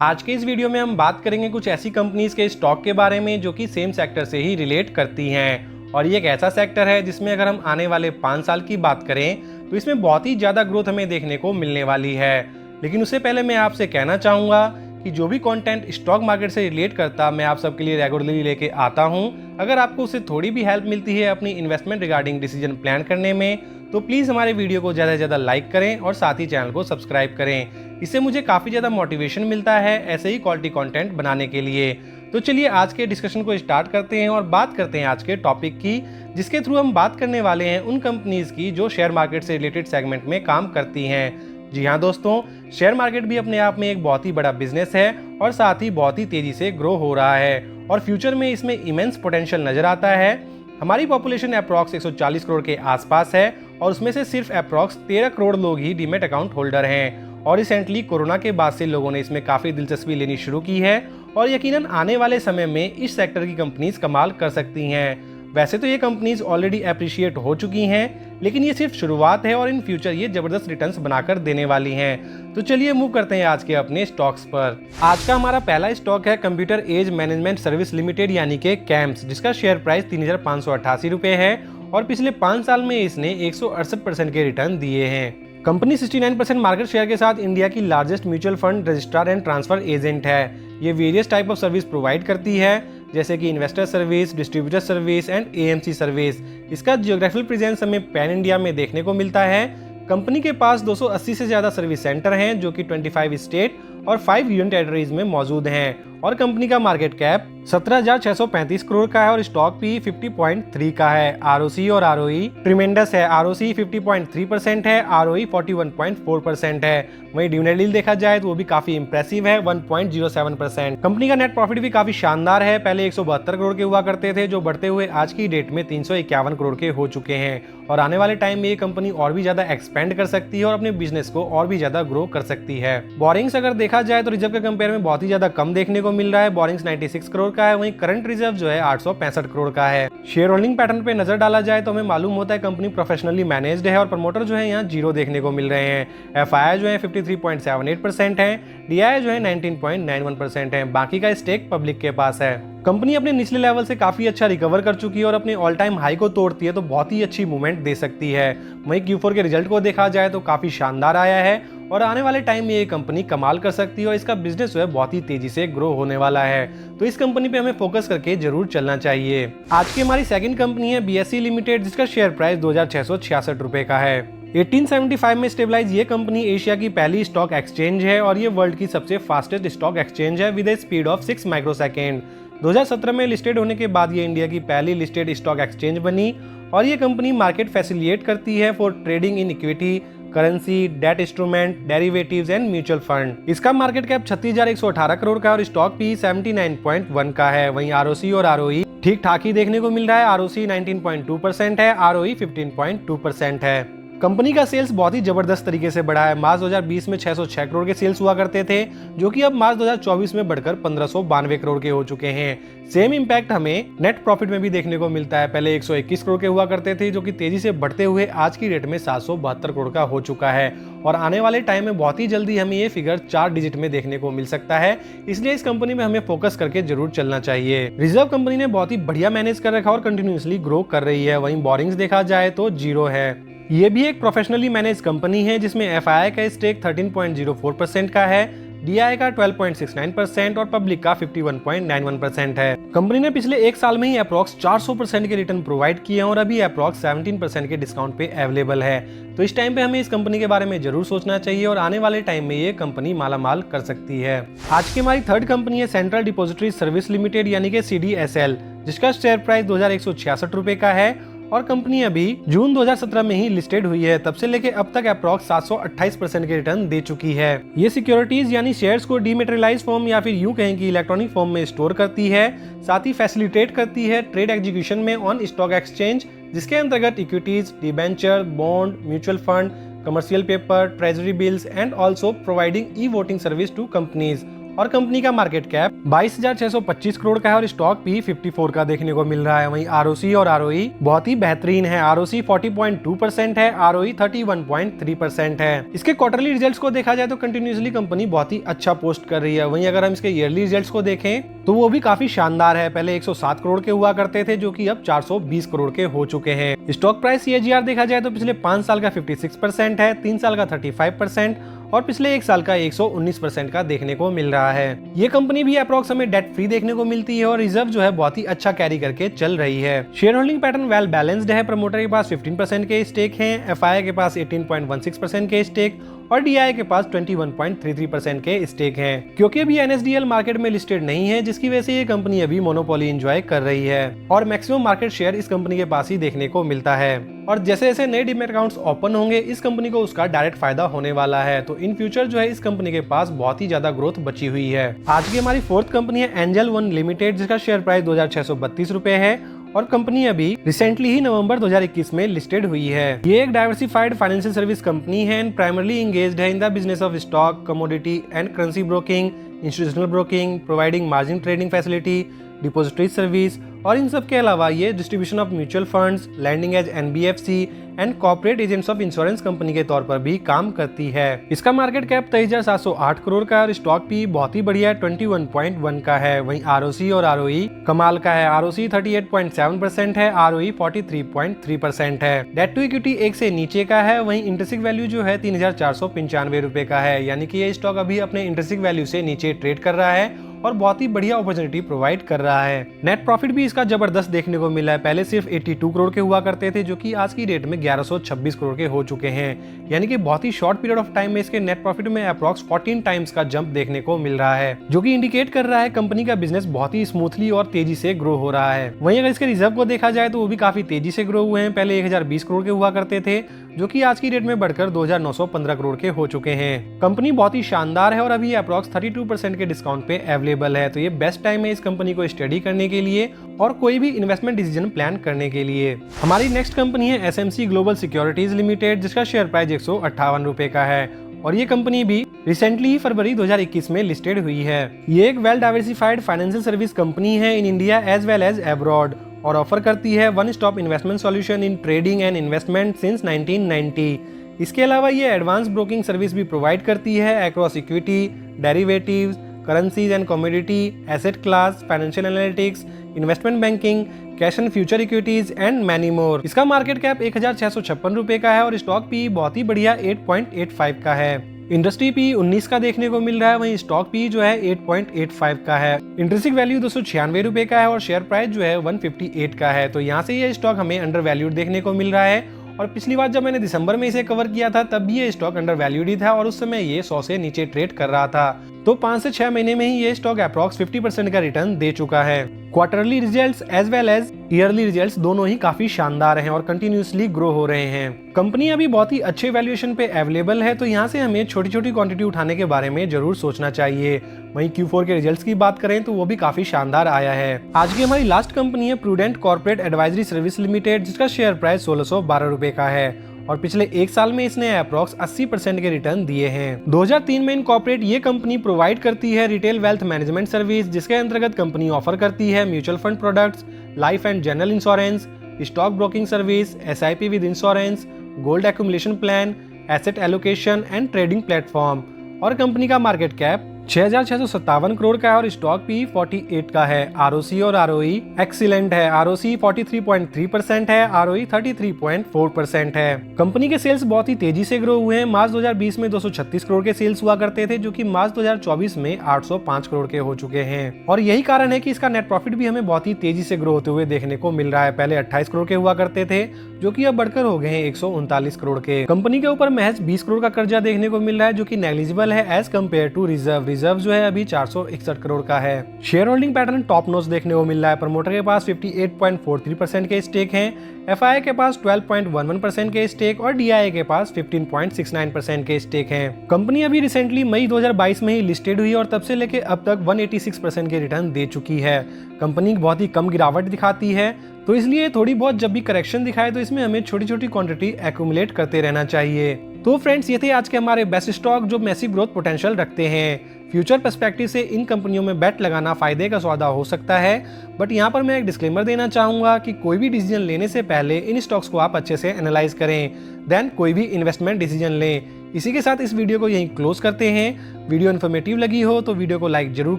आज के इस वीडियो में हम बात करेंगे कुछ ऐसी कंपनीज के स्टॉक के बारे में जो कि सेम सेक्टर से ही रिलेट करती हैं। और ये एक ऐसा सेक्टर है जिसमें अगर हम आने वाले 5 साल की बात करें तो इसमें बहुत ही ज़्यादा ग्रोथ हमें देखने को मिलने वाली है। लेकिन उससे पहले मैं आपसे कहना चाहूँगा कि जो भी कंटेंट स्टॉक मार्केट से रिलेट करता मैं आप सबके लिए रेगुलरली लेके आता हूँ। अगर आपको उससे थोड़ी भी हेल्प मिलती है अपनी इन्वेस्टमेंट रिगार्डिंग डिसीजन प्लान करने में तो प्लीज़ हमारे वीडियो को ज़्यादा से ज़्यादा लाइक करें और साथ ही चैनल को सब्सक्राइब करें। इससे मुझे काफ़ी ज़्यादा मोटिवेशन मिलता है ऐसे ही क्वालिटी कंटेंट बनाने के लिए। तो चलिए आज के डिस्कशन को स्टार्ट करते हैं और बात करते हैं आज के टॉपिक की, जिसके थ्रू हम बात करने वाले हैं उन कंपनीज की जो शेयर मार्केट से रिलेटेड सेगमेंट में काम करती हैं। जी हाँ दोस्तों, शेयर मार्केट भी अपने आप में एक बहुत ही बड़ा बिजनेस है और साथ ही बहुत ही तेज़ी से ग्रो हो रहा है और फ्यूचर में इसमें इमेंस पोटेंशियल नज़र आता है। हमारी पॉपुलेशन अप्रॉक्स 140 करोड़ के आसपास है और उसमें से सिर्फ अप्रॉक्स 13 करोड़ लोग ही डीमेट अकाउंट होल्डर हैं। और रिसेंटली कोरोना के बाद से लोगों ने इसमें काफ़ी दिलचस्पी लेनी शुरू की है और यकीनन आने वाले समय में इस सेक्टर की कंपनीज कमाल कर सकती हैं। वैसे तो ये कंपनीज ऑलरेडी अप्रिशिएट हो चुकी हैं, लेकिन ये सिर्फ शुरुआत है और इन फ्यूचर ये जबरदस्त रिटर्न्स बनाकर देने वाली हैं। तो चलिए मूव करते हैं आज के अपने स्टॉक्स पर। आज का हमारा पहला स्टॉक है computer age management service limited यानी कि कैम्स, जिसका शेयर प्राइस 3,588 रुपये है और पिछले 5 साल में इसने 168% के रिटर्न दिए हैं। कंपनी 69% मार्केट शेयर के साथ इंडिया की largest mutual fund registrar and transfer agent है। ये various type of service provide करती है जैसे कि investor service, distributor service and AMC service. इसका जियोग्राफिकल प्रेजेंस हमें पैन इंडिया में देखने को मिलता है। कंपनी के पास 280 से ज़्यादा सर्विस सेंटर हैं जो कि 25 स्टेट और 5 यूनियन टेरिटरीज में मौजूद हैं और कंपनी का मार्केट कैप 17,635 करोड़ का है और स्टॉक भी 50.3 का है। आरओसी और आरओई ट्रिमेंडस है। आरओसी 50.3% है, आरओई 41.4% है। वहीं डिविडेंड यील्ड देखा जाए तो वो भी काफी इंप्रेसिव है, 1.07%। कंपनी का नेट प्रॉफिट भी काफी शानदार है। पहले 172 करोड़ के हुआ करते थे जो बढ़ते हुए आज की डेट में 351 करोड़ के हो चुके हैं और आने वाले टाइम में ये कंपनी और भी ज्यादा एक्सपेंड कर सकती है और अपने बिजनेस को और भी ज्यादा ग्रो कर सकती है। बोरिंग्स अगर देखा जाए तो रिजर्व के कंपेयर में बहुत ही ज्यादा कम देखने को मिल रहा है। बोरिंग्स 96 करोड़ का है, वहीं करंट रिजर्व जो है 865 करोड़ का है। शेयर होल्डिंग पैटर्न पे नजर डाला जाए तो हमें मालूम होता है कंपनी प्रोफेशनली मैनेज्ड है और प्रमोटर जो है यहाँ 0 देखने को मिल रहे हैं। एफआई जो है 53.78% है, डीआई जो है 19.91% है। बाकी का स्टेक पब्लिक के पास है। कंपनी अपने निचले लेवल से काफी अच्छा रिकवर कर चुकी है और अपने ऑल टाइम हाई को तोड़ती है तो बहुत ही अच्छी मूवमेंट दे सकती है। वहीं Q4 के रिजल्ट को देखा जाए तो काफी शानदार आया है और आने वाले टाइम में ये कंपनी कमाल कर सकती है और इसका बिजनेस जो है बहुत ही तेजी से ग्रो होने वाला है। तो इस कंपनी पे हमें फोकस करके जरूर चलना चाहिए। आज की हमारी सेकंड कंपनी है BSE लिमिटेड, जिसका शेयर प्राइस 2,666 रुपए का है। 1875 में स्टेबलाइज ये कंपनी एशिया की पहली स्टॉक एक्सचेंज है और ये वर्ल्ड की सबसे फास्टेस्ट स्टॉक एक्सचेंज है with A speed of 6 microsecond. 2017 में लिस्टेड होने के बाद ये इंडिया की पहली लिस्टेड स्टॉक एक्सचेंज बनी और ये कंपनी मार्केट फैसिलिटेट करती है for trading in equity, currency, debt instrument, derivatives and mutual fund. इसका मार्केट कैप 36,118 करोड़ का और स्टॉक भी 79.1 का है। वहीं आरओसी और आरओई ठीक ठाक ही देखने को मिल रहा है। आरओसी 19.2% है, आरओई 15.2% है। कंपनी का सेल्स बहुत ही जबरदस्त तरीके से बढ़ा है। मार्च 2020 में 606 करोड़ के सेल्स हुआ करते थे जो कि अब मार्च 2024 में बढ़कर 1592 करोड़ के हो चुके हैं। सेम इंपैक्ट हमें नेट प्रॉफिट में भी देखने को मिलता है। पहले 121 करोड़ के हुआ करते थे जो कि तेजी से बढ़ते हुए आज की डेट में 772 करोड़ का हो चुका है और आने वाले टाइम में बहुत ही जल्दी हमें ये फिगर 4 डिजिट में देखने को मिल सकता है। इसलिए इस कंपनी में हमें फोकस करके जरूर चलना चाहिए। रिजर्व कंपनी ने बहुत ही बढ़िया मैनेज कर रखा और कंटिन्यूसली ग्रो कर रही है। वहीं बोरिंग्स देखा जाए तो 0 है। ये भी एक प्रोफेशनली मैनेज कंपनी है जिसमें एफआई का स्टेक 13.04% का है, डीआई का 12.69% और पब्लिक का 51.91% है। कंपनी ने पिछले एक साल में ही अप्रॉक्स 400% के रिटर्न प्रोवाइड किए हैं और अभी अप्रॉक्स 17% के डिस्काउंट पे अवेलेबल है। तो इस टाइम पे हमें इस कंपनी के बारे में जरूर सोचना चाहिए और आने वाले टाइम में ये कंपनी मालामाल कर सकती है। आज की हमारी थर्ड कंपनी है सेंट्रल डिपॉजिटरी सर्विस लिमिटेड यानी कि CDSL, जिसका शेयर प्राइस 2,166 रुपए का है और कंपनी अभी जून 2017 में ही लिस्टेड हुई है। तब से लेके अब तक अप्रॉक्स 728% के रिटर्न दे चुकी है। ये सिक्योरिटीज यानी शेयर्स को डीमेटेरियलाइज फॉर्म या फिर यूं कहें कि इलेक्ट्रॉनिक फॉर्म में स्टोर करती है, साथ ही फैसिलिटेट करती है ट्रेड एग्जीक्यूशन में ऑन स्टॉक एक्सचेंज, जिसके अंतर्गत equities, debenture, bond, mutual fund, commercial paper, treasury bills and also providing e voting service to companies. और कंपनी का मार्केट कैप 22,625 करोड़ का है और स्टॉक भी 54 का देखने को मिल रहा है। वहीं आरओसी और आरओई बहुत ही बेहतरीन है। आरओसी 40.2% है, आरओई 31.3% है। इसके क्वार्टरली रिजल्ट्स को देखा जाए तो कंटिन्यूसली कंपनी बहुत ही अच्छा पोस्ट कर रही है। वहीं अगर हम इसके ईयरली रिजल्ट्स को देखें तो वो भी काफी शानदार है। पहले 107 करोड़ के हुआ करते थे जो कि अब 420 करोड़ के हो चुके हैं। स्टॉक प्राइस सीएजीआर देखा जाए तो पिछले 5 साल का 56% है, 3 साल का 35% और पिछले 1 साल का 119% का देखने को मिल रहा है। ये कंपनी भी अप्रॉक्स हमें डेट फ्री देखने को मिलती है और रिजर्व जो है बहुत ही अच्छा कैरी करके चल रही है। Share holding pattern well balanced है। प्रमोटर के पास 15% के स्टेक हैं, एफआईआई के पास 18.16% के स्टेक और डीआई के पास 21.33% के स्टेक हैं। क्योंकि अभी एनएसडीएल मार्केट में लिस्टेड नहीं है जिसकी वजह से ये कंपनी अभी मोनोपोली एंजॉय कर रही है और मैक्सिमम मार्केट शेयर इस कंपनी के पास ही देखने को मिलता है। और जैसे जैसे नए डीमैट अकाउंट्स ओपन होंगे इस कंपनी को उसका डायरेक्ट फायदा होने वाला है। तो इन फ्यूचर जो है इस कंपनी के पास बहुत ही ज्यादा ग्रोथ बची हुई है। आज की हमारी फोर्थ कंपनी है एंजल वन लिमिटेड, जिसका शेयर प्राइस 2,632 रुपए है और कंपनी अभी रिसेंटली ही नवंबर 2021 में लिस्टेड हुई है। ये एक डाइवर्सिफाइड फाइनेंशियल सर्विस कंपनी है एंड प्राइमरली एंगेज्ड है in the business of stock, commodity and currency broking, institutional broking, providing margin trading facility, depository service और इन सब के अलावा ये distribution of mutual funds, lending as NBFC and corporate agents of insurance company के तौर पर भी काम करती है। इसका मार्केट कैप 23,708 करोड़ का और स्टॉक भी बहुत ही बढ़िया 21.1 का है। वहीं आरओसी और आरओई कमाल का है। आरओसी 38.7% है, आरओई 43.3% है। डेट टू इक्विटी 1 से नीचे का है। वहीं इंट्रिंसिक वैल्यू जो है 3,495 रुपए का है, यानी कि ये स्टॉक अभी अपने इंट्रिंसिक वैल्यू से नीचे ट्रेड कर रहा है और बहुत ही बढ़िया अपॉर्चुनिटी प्रोवाइड कर रहा है। नेट प्रॉफिट भी इसका जबरदस्त देखने को मिला है। पहले सिर्फ 82 करोड़ के हुआ करते थे जो कि आज की डेट में 1126 करोड़ के हो चुके हैं, यानी कि बहुत ही शॉर्ट पीरियड ऑफ टाइम में इसके नेट प्रॉफिट में अप्रॉक्स 14 टाइम्स का जंप देखने को मिल रहा है, जो कि इंडिकेट कर रहा है कंपनी का बिजनेस बहुत ही स्मूथली और तेजी से ग्रो हो रहा है। वहीं अगर इसके रिजर्व को देखा जाए तो वो भी काफी तेजी से ग्रो हुए हैं। पहले 1020 करोड़ के हुआ करते थे जो कि आज की डेट में बढ़कर 2,915 करोड़ के हो चुके हैं। कंपनी बहुत ही शानदार है और अभी अप्रॉक्स 32% के डिस्काउंट पे अवेलेबल है। तो ये बेस्ट टाइम है इस कंपनी को स्टडी करने के लिए और कोई भी इन्वेस्टमेंट डिसीजन प्लान करने के लिए। हमारी नेक्स्ट कंपनी है एसएमसी ग्लोबल सिक्योरिटीज लिमिटेड, जिसका शेयर प्राइस 158 रुपए का है और ये कंपनी भी रिसेंटली ही फरवरी 2021 में लिस्टेड हुई है। ये एक well diversified financial service company है in India as well as abroad और ऑफर करती है one stop investment solution in trading and investment since 1990। इसके अलावा ये एडवांस ब्रोकिंग सर्विस भी प्रोवाइड करती है across equity, derivatives, currencies and commodity, asset class, financial analytics, investment banking, cash and future equities and many more. इसका market cap 1,656 रुपए का है और स्टॉक पी बहुत ही बढ़िया 8.85 का है। इंडस्ट्री पी 19 का देखने को मिल रहा है, वहीं स्टॉक पी जो है 8.85 का है। इंट्रिंसिक वैल्यू 296 रुपए का है और शेयर प्राइस जो है 158 का है। तो यहाँ से ये स्टॉक हमें अंडर वैल्यूड देखने को मिल रहा है और पिछली बार जब मैंने दिसंबर में इसे कवर किया था तब भी ये स्टॉक अंडर वैल्यूड ही था और उस समय ये 100 से नीचे ट्रेड कर रहा था। तो 5 से 6 महीने में ही ये स्टॉक अप्रॉक्स 50% का रिटर्न दे चुका है। Quarterly results as well as yearly results दोनों ही काफी शानदार हैं और कंटिन्यूसली ग्रो हो रहे हैं। कंपनी अभी बहुत ही अच्छे वैल्यूएशन पे अवेलेबल है, तो यहाँ से हमें छोटी छोटी क्वांटिटी उठाने के बारे में जरूर सोचना चाहिए। वहीं Q4 के रिजल्ट्स की बात करें तो वो भी काफी शानदार आया है। आज की हमारी लास्ट कंपनी है prudent corporate advisory service limited, जिसका शेयर प्राइस 1612 रुपए का है और पिछले 1 साल में इसने अप्रॉक्स 80% के रिटर्न दिए हैं। 2003 में इनकॉर्पोरेट ये कंपनी प्रोवाइड करती है रिटेल वेल्थ मैनेजमेंट सर्विस, जिसके अंतर्गत कंपनी ऑफर करती है mutual fund products, life and general insurance, stock broking service, SIP with insurance, gold accumulation plan, asset allocation and trading platform. और कंपनी का market cap 6,657 crore का है और स्टॉक भी 48 का है। आरओसी और आरओई एक्सीलेंट है। आरओसी 43.3% है, आरओई 33.4% है। कंपनी के सेल्स बहुत ही तेजी से ग्रो हुए हैं। मार्च 2020 में 236 करोड़ के सेल्स हुआ करते थे जो कि मार्च 2024 में 805 करोड़ के हो चुके हैं और यही कारण है कि इसका नेट प्रॉफिट भी हमें बहुत ही तेजी से ग्रो होते हुए देखने को मिल रहा है। पहले 28 करोड़ के हुआ करते थे जो कि अब बढ़कर हो गए हैं 139 करोड़ के। कंपनी के ऊपर महज 20 करोड़ का कर्जा देखने को मिल रहा है जो कि नेग्लिजिबल है एज कम्पेयर टू रिजर्व जो है अभी 461 करोड़ का है। Share holding pattern top notch देखने को मिल रहा है। प्रमोटर के पास 58.43% के स्टेक हैं, एफआईआई के पास 12.11% के स्टेक और डीआईए के पास 15.69% के स्टेक हैं। कंपनी अभी रिसेंटली मई 2022 में ही लिस्टेड हुई और तब से लेके अब तक 186% के रिटर्न दे चुकी है। कंपनी बहुत ही कम गिरावट दिखाती है, तो इसलिए थोड़ी बहुत जब भी करेक्शन दिखाए तो इसमें हमें छोटी छोटी क्वांटिटी एक्यूमुलेट करते रहना चाहिए। तो फ्रेंड्स, ये थे आज के हमारे बेस्ट स्टॉक जो मैसिव ग्रोथ पोटेंशियल रखते हैं। फ्यूचर पर्सपेक्टिव से इन कंपनियों में बेट लगाना फायदे का सौदा हो सकता है, बट यहाँ पर मैं एक डिस्क्लेमर देना चाहूँगा कि कोई भी डिसीजन लेने से पहले इन स्टॉक्स को आप अच्छे से एनालाइज करें, देन कोई भी इन्वेस्टमेंट डिसीजन लें। इसी के साथ इस वीडियो को यहीं क्लोज करते हैं। वीडियो इन्फॉर्मेटिव लगी हो तो वीडियो को लाइक जरूर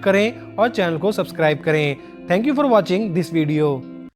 करें और चैनल को सब्सक्राइब करें। Thank you for watching this video.